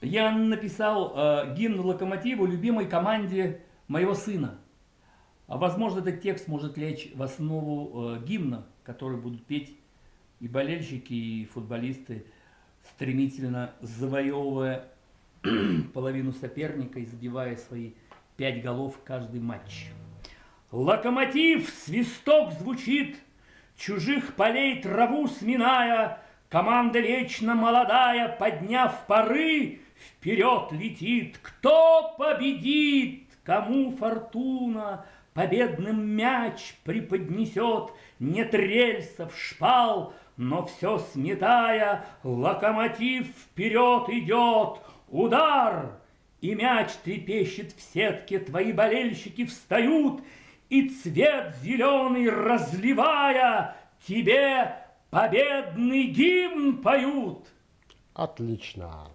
Я написал гимн Локомотиву, любимой команде моего сына. Возможно, этот текст может лечь в основу гимна, который будут петь и болельщики, и футболисты, стремительно завоевывая половину соперника и забивая свои 5 голов каждый матч. Локомотив, свисток звучит, чужих полей траву сминая, команда вечно молодая, подняв пары, вперед летит. Кто победит, кому фортуна победным мяч преподнесет? Нет рельсов, шпал, но все сметая, Локомотив вперед идет. Удар! И мяч трепещет в сетке, твои болельщики встают, и цвет зеленый разливая, тебе победный гимн поют. Отлично.